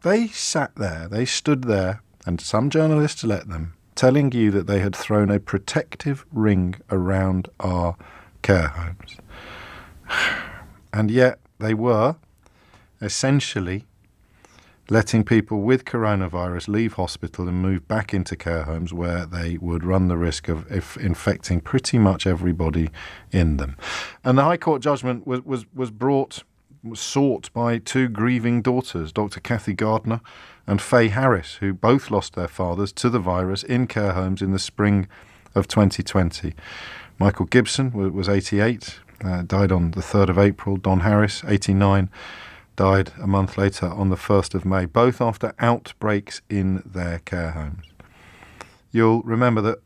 They sat there, they stood there, and some journalists let them, telling you that they had thrown a protective ring around our care homes. And yet they were essentially letting people with coronavirus leave hospital and move back into care homes where they would run the risk of infecting pretty much everybody in them. And the High Court judgment was sought by two grieving daughters, Dr. Kathy Gardner and Faye Harris, who both lost their fathers to the virus in care homes in the spring of 2020. Michael Gibson was 88, died on the 3rd of April. Don Harris, 89, died a month later on the 1st of May, both after outbreaks in their care homes. You'll remember that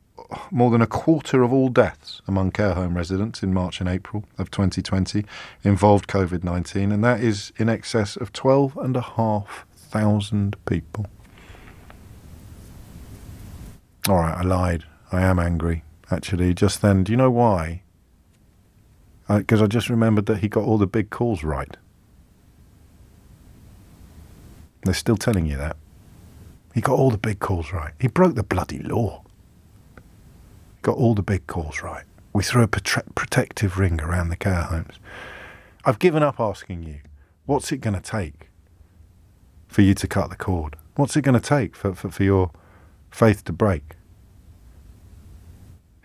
more than a quarter of all deaths among care home residents in March and April of 2020 involved COVID-19, and that is in excess of 12,500 people. All right, I lied. I am angry, actually, just then. Do you know why? Because I just remembered that he got all the big calls right. They're still telling you that. He got all the big calls right. He broke the bloody law. Got all the big calls right. We threw a protective ring around the care homes. I've given up asking you, what's it going to take for you to cut the cord? What's it going to take for your faith to break?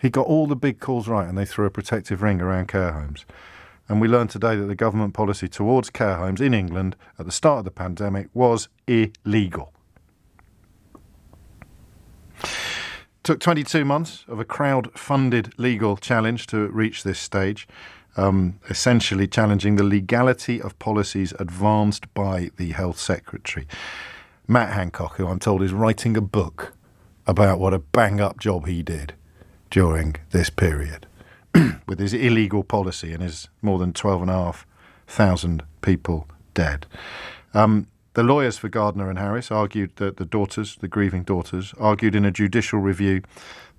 He got all the big calls right and they threw a protective ring around care homes. And we learned today that the government policy towards care homes in England at the start of the pandemic was illegal. Took 22 months of a crowd-funded legal challenge to reach this stage, essentially challenging the legality of policies advanced by the Health Secretary. Matt Hancock, who I'm told is writing a book about what a bang-up job he did during this period with his illegal policy and his more than 12,500 people dead. The lawyers for Gardner and Harris argued that the grieving daughters, argued in a judicial review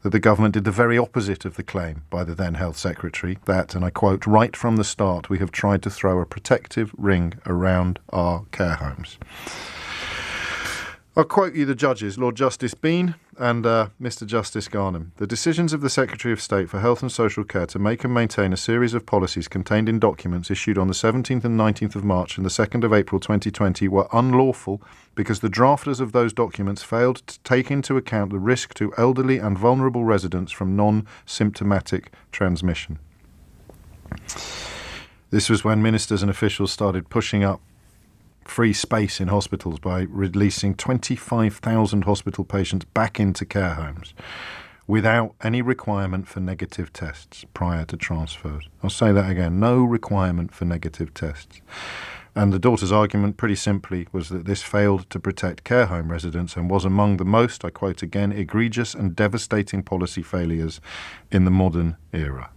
that the government did the very opposite of the claim by the then Health Secretary, that, and I quote, "right from the start we have tried to throw a protective ring around our care homes." I'll quote you the judges, Lord Justice Bean and Mr Justice Garnham. "The decisions of the Secretary of State for Health and Social Care to make and maintain a series of policies contained in documents issued on the 17th and 19th of March and the 2nd of April 2020 were unlawful because the drafters of those documents failed to take into account the risk to elderly and vulnerable residents from non-symptomatic transmission." This was when ministers and officials started pushing up free space in hospitals by releasing 25,000 hospital patients back into care homes without any requirement for negative tests prior to transfers. I'll say that again, no requirement for negative tests. And the daughter's argument, pretty simply, was that this failed to protect care home residents and was among the most, I quote again, egregious and devastating policy failures in the modern era.